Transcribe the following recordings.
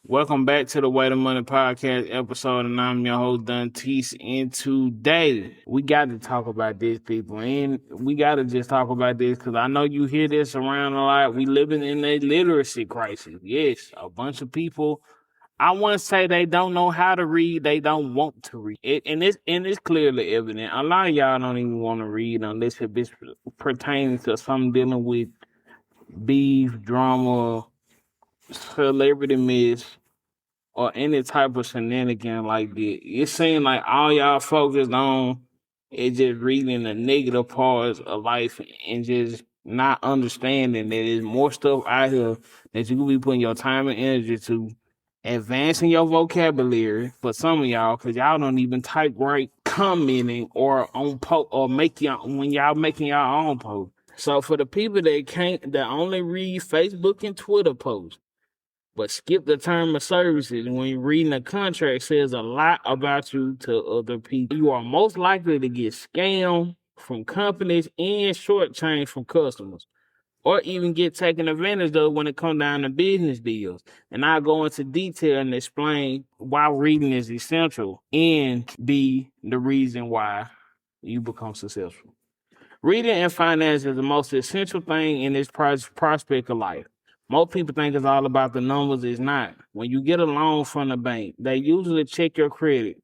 Welcome back to the Way to Money podcast episode, and I'm your host, Danteese. And today, we got to talk about this, people. And we got to just talk about this because I know you hear this around a lot. We living in a literacy crisis. Yes, a bunch of people, I want to say they don't know how to read. They don't want to read. And it's clearly evident. A lot of y'all don't even want to read unless it's pertaining to something dealing with beef, drama, celebrity myths, or any type of shenanigan like that. It seems like all y'all focused on is just reading the negative parts of life and just not understanding that there's more stuff out here that you can be putting your time and energy to advancing your vocabulary for some of y'all, because y'all don't even type right commenting or on post or when y'all making your own post. So for the people that only read Facebook and Twitter posts but skip the term of services when you're reading a contract, says a lot about you to other people. You are most likely to get scammed from companies and shortchanged from customers, or even get taken advantage of when it comes down to business deals. And I'll go into detail and explain why reading is essential and be the reason why you become successful. Reading and finance is the most essential thing in this prospect of life. Most people think it's all about the numbers. It's not. When you get a loan from the bank, they usually check your credit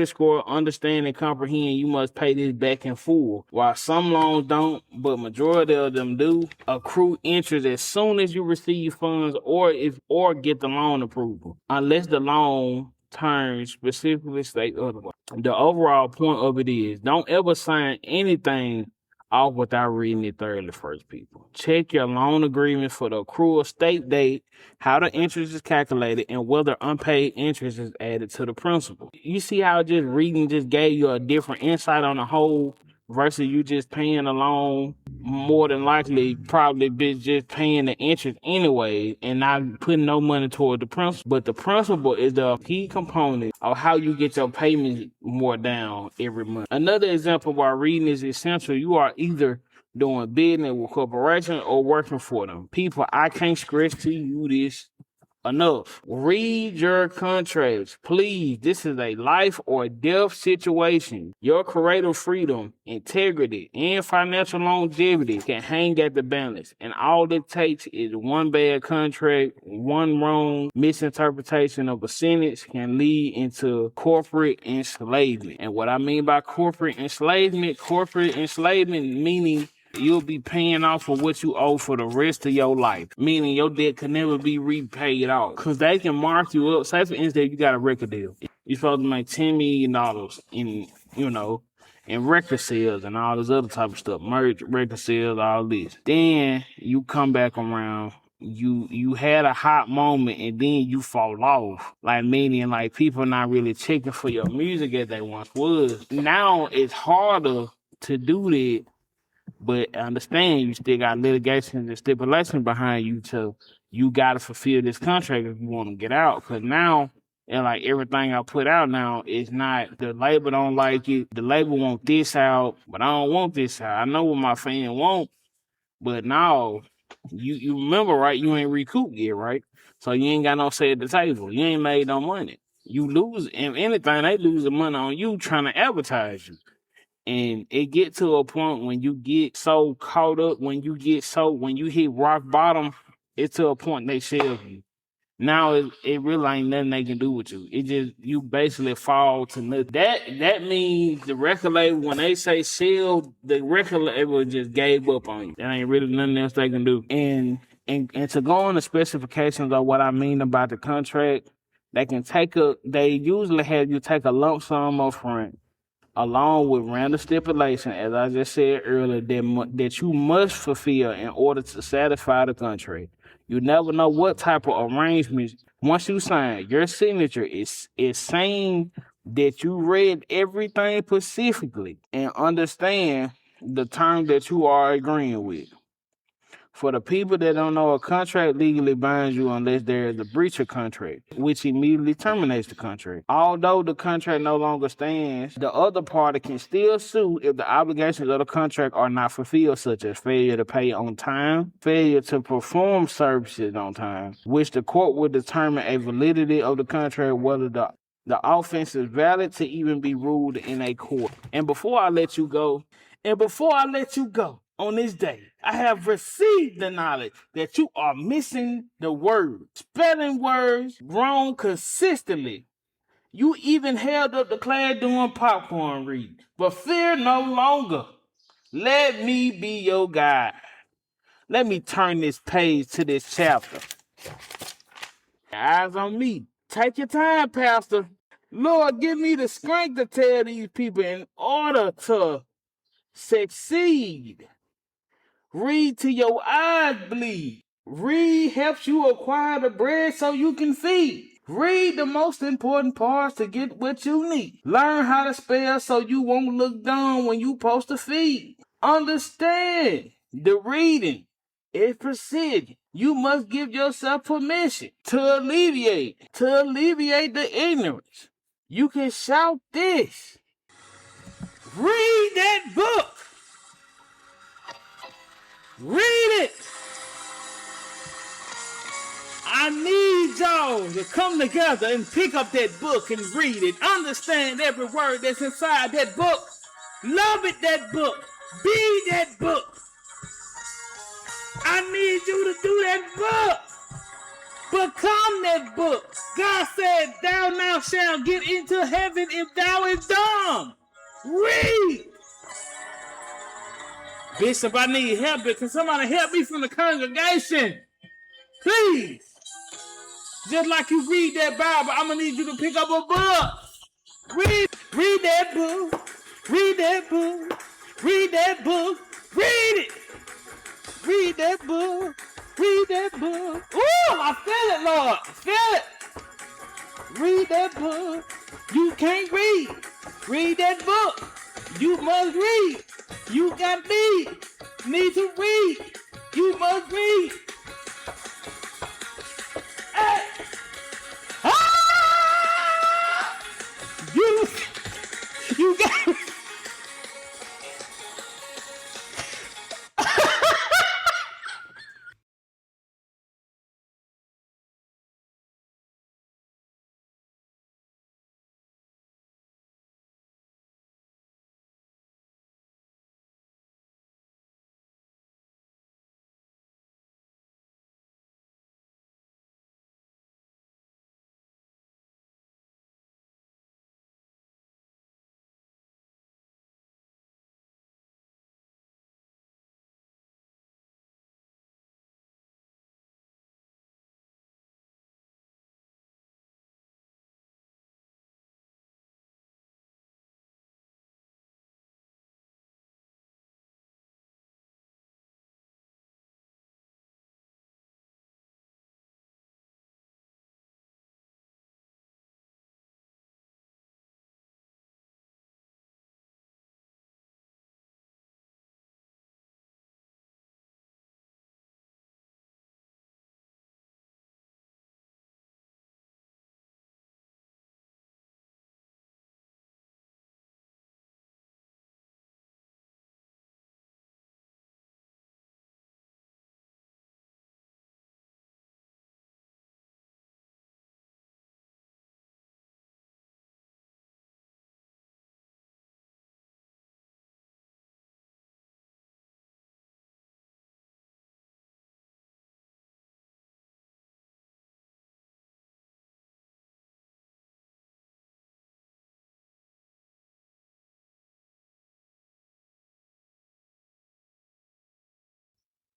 score, understand and comprehend you must pay this back in full. While some loans don't, but majority of them do, accrue interest as soon as you receive funds or get the loan approval, unless the loan terms specifically state otherwise. The overall point of it is don't ever sign anything off without reading it thoroughly first, people. Check your loan agreement for the accrual state date, how the interest is calculated, and whether unpaid interest is added to the principal. You see how just reading just gave you a different insight on the whole versus you just paying a loan, more than likely probably be just paying the interest anyway and not putting no money toward the principal. But the principal is the key component of how you get your payments more down every month. Another example why reading is essential, you are either doing business with corporations or working for them. People, I can't stress to you this enough. Read your contracts. Please, this is a life or death situation. Your creative freedom, integrity, and financial longevity can hang at the balance. And all it takes is one bad contract, one wrong misinterpretation of a sentence can lead into corporate enslavement. And what I mean by corporate enslavement meaning you'll be paying off for what you owe for the rest of your life, meaning your debt can never be repaid off. Because they can mark you up. Say, for instance, you got a record deal. You're supposed to make $10 million in record sales and all this other type of stuff, merch, record sales, all this. Then you come back around. You had a hot moment and then you fall off. Like, meaning like people not really checking for your music as they once was. Now it's harder to do that, but understand you still got litigation and stipulation behind you to you got to fulfill this contract if you want to get out. Because now, and like everything I put out now is not, the label don't like it. The label want this out, but I don't want this out. I know what my fan want, but now you remember, right? You ain't recouped yet, right? So you ain't got no say at the table. You ain't made no money. You lose, and anything, they lose the money on you trying to advertise you. And it get to a point when you get so caught up, when you hit rock bottom, it's to a point they shelve you. Now it really ain't nothing they can do with you. It just, you basically fall to nothing. That means the record label, when they say sell, the record label just gave up on you. There ain't really nothing else they can do. And to go on the specifications of what I mean about the contract, they usually have you take a lump sum up front, along with random stipulation, as I just said earlier, that you must fulfill in order to satisfy the contract. You never know what type of arrangements. Once you sign, your signature is saying that you read everything specifically and understand the term that you are agreeing with. For the people that don't know, a contract legally binds you unless there is a breach of contract, which immediately terminates the contract. Although the contract no longer stands, the other party can still sue if the obligations of the contract are not fulfilled, such as failure to pay on time, failure to perform services on time, which the court will determine a validity of the contract, whether the offense is valid to even be ruled in a court. And before I let you go on this day, I have received the knowledge that you are missing the word, spelling words wrong consistently. You even held up the class doing popcorn reading. But fear no longer. Let me be your guide. Let me turn this page to this chapter. Eyes on me. Take your time, Pastor. Lord, give me the strength to tell these people in order to succeed. Read till your eyes bleed. Read helps you acquire the bread so you can feed. Read the most important parts to get what you need. Learn how to spell so you won't look dumb when you post a feed. Understand the reading is precision. You must give yourself permission to alleviate the ignorance. You can shout this. Read that book. Read it. I need y'all to come together and pick up that book and read it. Understand every word that's inside that book. Love it, that book. Be that book. I need you to do that book. Become that book. God said, thou now shalt get into heaven if thou is dumb. Read. Bishop, I need help. Can somebody help me from the congregation? Please. Just like you read that Bible, I'm going to need you to pick up a book. Read that book. Read that book. Read that book. Read it. Read that book. Read that book. Ooh, I feel it, Lord. Feel it. Read that book. You can't read. Read that book. You must read. You got need to read. You must read. Hey. Ah! You got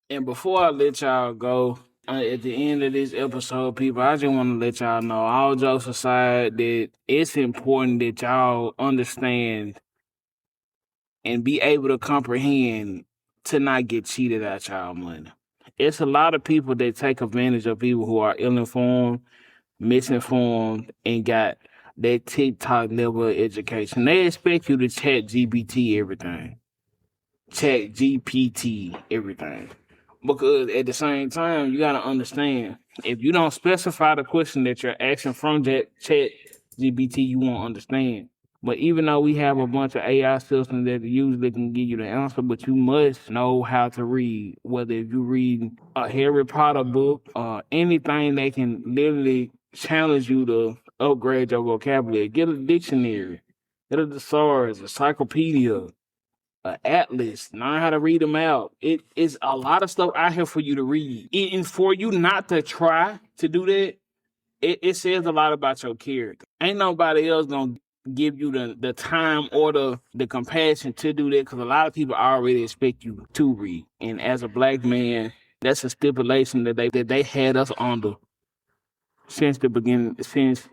And before I let y'all go, at the end of this episode, people, I just want to let y'all know, all jokes aside, that it's important that y'all understand and be able to comprehend to not get cheated out y'all money. It's a lot of people that take advantage of people who are ill-informed, misinformed, and got that TikTok level of education. They expect you to chat GPT everything. Chat GPT everything. Because at the same time, you gotta understand if you don't specify the question that you're asking from that chat GBT, you won't understand. But even though we have a bunch of AI systems that usually can give you the answer, but you must know how to read. Whether if you read a Harry Potter book or anything that can literally challenge you to upgrade your vocabulary, get a dictionary, get a thesaurus, a encyclopedia, an atlas, learn how to read them out. It is a lot of stuff out here for you to read. And for you not to try to do that, it says a lot about your character. Ain't nobody else gonna give you the time or the compassion to do that because a lot of people already expect you to read. And as a black man, that's a stipulation that they had us under since the beginning, since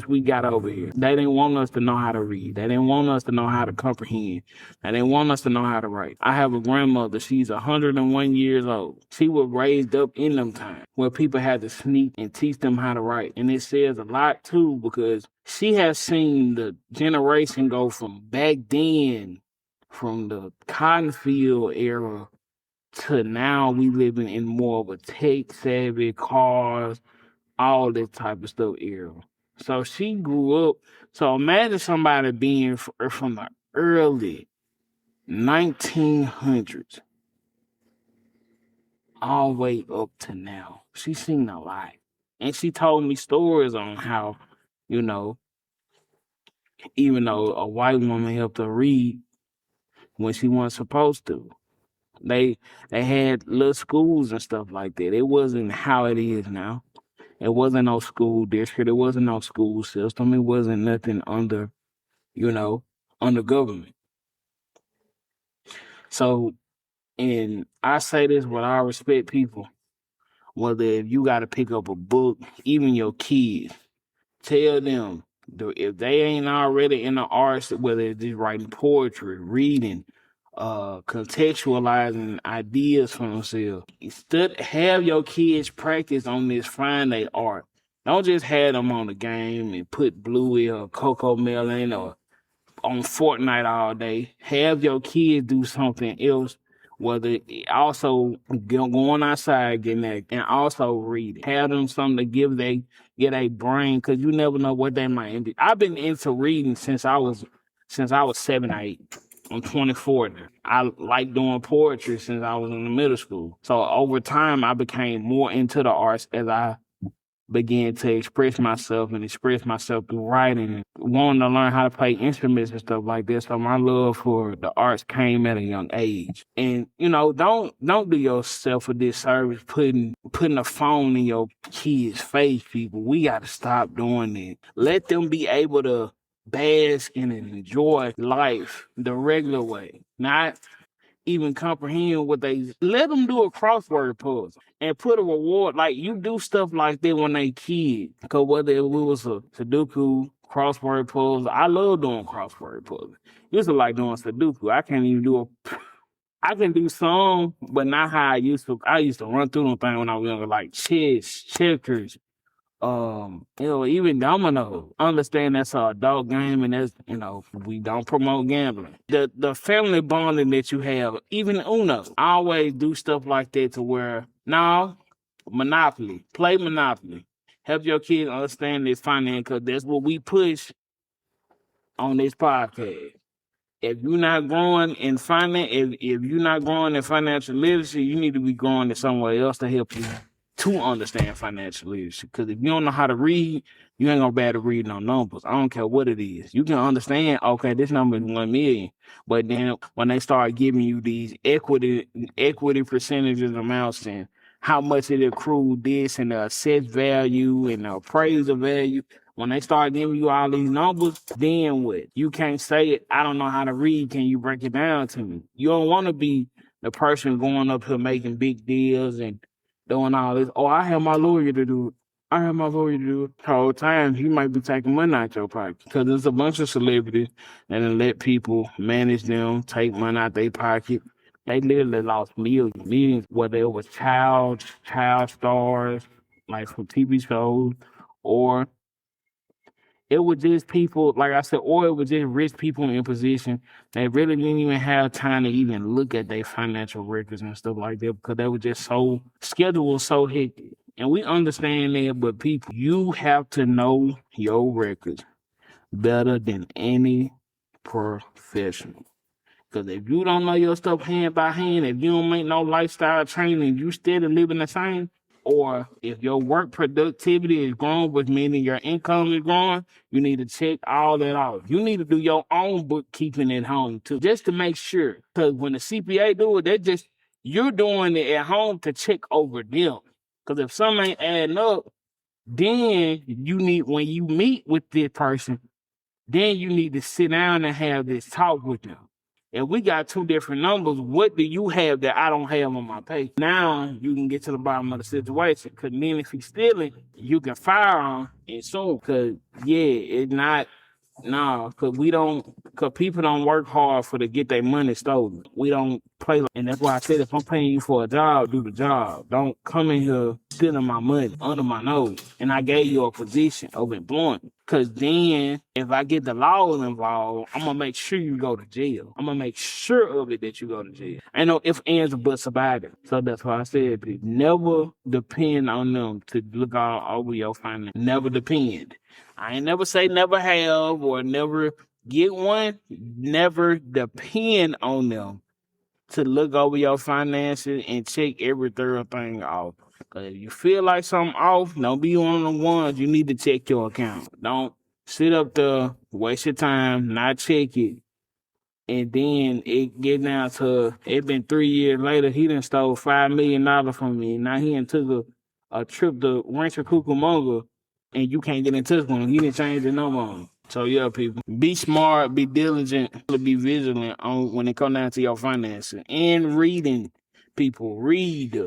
we got over here. They didn't want us to know how to read. They didn't want us to know how to comprehend. They didn't want us to know how to write. I have a grandmother. She's 101 years old. She was raised up in them times where people had to sneak and teach them how to write. And it says a lot too because she has seen the generation go from back then, from the cotton field era to now we living in more of a tech savvy cars, all this type of stuff era. So she grew up. So imagine somebody being from the early 1900s all the way up to now. She's seen a lot. And she told me stories on how, you know, even though a white woman helped her read when she wasn't supposed to. They had little schools and stuff like that. It wasn't how it is now. It wasn't no school district. It wasn't no school system. It wasn't nothing under, under government. So, and I say this with all respect, people, whether if you got to pick up a book, even your kids, tell them if they ain't already in the arts, whether it's just writing poetry, reading, contextualizing ideas for themselves. Have your kids practice on this fine they art. Don't just have them on the game and put Bluey or Coco Melon or on Fortnite all day. Have your kids do something else, whether also going outside, getting that, and also read. Have them something to get a brain, because you never know what they might end. I've been into reading since I was 7 or 8. I'm 24 now. I like doing poetry since I was in the middle school. So over time, I became more into the arts as I began to express myself through writing and wanting to learn how to play instruments and stuff like this. So my love for the arts came at a young age. And, don't do yourself a disservice putting a phone in your kids' face, people. We got to stop doing it. Let them be able to bask and enjoy life the regular way, not even comprehend what they. Let them do a crossword puzzle and put a reward. Like, you do stuff like that when they kids. Because whether it was a Sudoku, crossword puzzle, I love doing crossword puzzles. Used to like doing Sudoku. I can't even do I can do some, but not how I used to. I used to run through them things when I was younger, like chess, checkers, even domino. Understand that's a adult game, and that's, we don't promote gambling. The family bonding that you have, even Uno, I always do stuff like that to where, now, Monopoly, play Monopoly. Help your kids understand this finance, because that's what we push on this podcast. If you're not growing in finance, if you're not growing in financial literacy, you need to be growing in somewhere else to help you to understand financial literacy. Because if you don't know how to read, you ain't gonna be able to read no numbers. I don't care what it is. You can understand, okay, this number is 1 million. But then when they start giving you these equity percentages amounts and how much it accrued this and the assessed value and the appraisal value, when they start giving you all these numbers, then what? You can't say, I don't know how to read. Can you break it down to me? You don't want to be the person going up here making big deals and doing all this. Oh, I have my lawyer to do it. The whole time, he might be taking money out your pocket. Because there's a bunch of celebrities that let people manage them, take money out their pocket. They literally lost millions, whether it was child stars, like from TV shows, or It was just people, like I said, or it was just rich people in position that really didn't even have time to even look at their financial records and stuff like that because they were just so schedule was so hectic. And we understand that, but people, you have to know your records better than any professional. Because if you don't know your stuff hand by hand, if you don't make no lifestyle training, you still living the same. Or if your work productivity is growing, which meaning your income is growing, you need to check all that out. You need to do your own bookkeeping at home too, just to make sure. Because when the CPA do it, you're doing it at home to check over them. Because if something ain't adding up, then when you meet with this person, then you need to sit down and have this talk with them. If we got two different numbers, what do you have that I don't have on my page? Now you can get to the bottom of the situation. Because then if he's stealing, you can fire him and so. Because, it's not. No, cause people don't work hard to get their money stolen. We don't play, and that's why I said if I'm paying you for a job, do the job. Don't come in here stealing my money under my nose. And I gave you a position of employment. Cause then if I get the law involved, I'm gonna make sure you go to jail. I'm gonna make sure of it that you go to jail. Ain't no ifs, ands, or buts about it. So that's why I said, people, never depend on them to look all over your finances. Never depend. I ain't never say never have or never get one. Never depend on them to look over your finances and check every third thing off. Because if you feel like something off, don't be one of the ones. You need to check your account. Don't sit up there, waste your time, not check it. And then it get down to, it been 3 years later, he done stole $5 million from me. Now he done took a trip to Rancho Cucamonga and you can't get in touch with him. He didn't change it no more. So yeah, people, be smart, be diligent, be vigilant on when it comes down to your finances. And reading, people, read.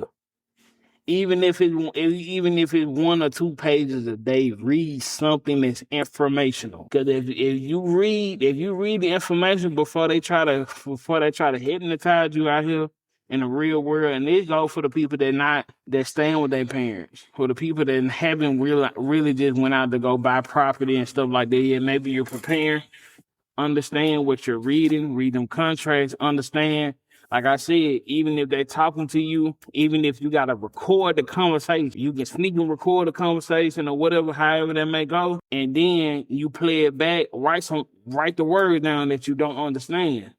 Even if it's 1 or 2 pages a day, read something that's informational. Because if you read the information before they try to hypnotize you out here in the real world, and this goes for the people that staying with their parents, for the people that haven't really just went out to go buy property and stuff like that. Yeah, maybe you're preparing. Understand what you're reading, read them contracts, understand. Like I said, even if they're talking to you, even if you got to record the conversation, you can sneak and record the conversation or whatever, however that may go. And then you play it back, write the words down that you don't understand.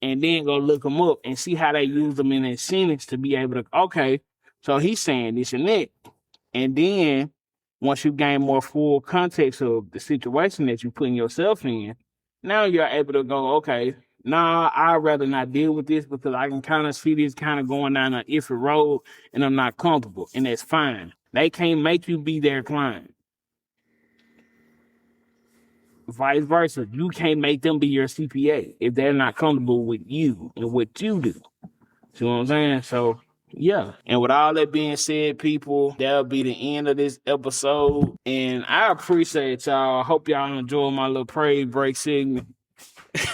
And then go look them up and see how they use them in their sentence to be able to, okay, so he's saying this and that. And then once you gain more full context of the situation that you're putting yourself in, now you're able to go, okay, I'd rather not deal with this because I can kind of see this kind of going down an iffy road and I'm not comfortable. And that's fine. They can't make you be their client. Vice versa. You can't make them be your CPA if they're not comfortable with you and what you do. See what I'm saying? So, yeah. And with all that being said, people, that'll be the end of this episode. And I appreciate y'all. I hope y'all enjoy my little praise break segment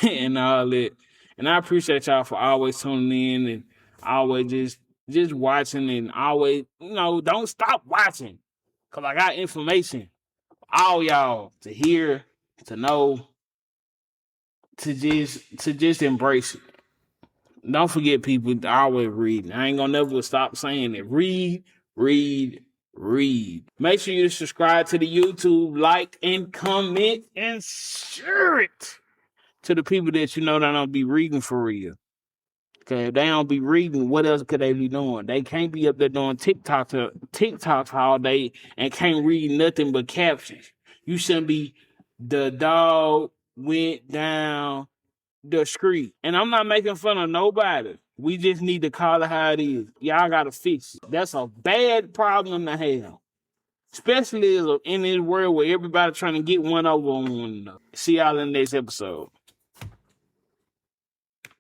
and all that. And I appreciate y'all for always tuning in and always just watching and always, don't stop watching. Because I got information for all y'all to hear, to know, to just embrace it. Don't forget, people, always reading. I ain't gonna never stop saying it. Read, read, read. Make sure you subscribe to the YouTube, like and comment, and share it to the people that you know that don't be reading for real. Okay, if they don't be reading, what else could they be doing? They can't be up there doing TikToks all day and can't read nothing but captions. You shouldn't be, the dog went down the street. And I'm not making fun of nobody. We just need to call it how it is. Y'all gotta fix it. That's a bad problem to have. Especially in this world where everybody trying to get one over on one another. See y'all in the next episode.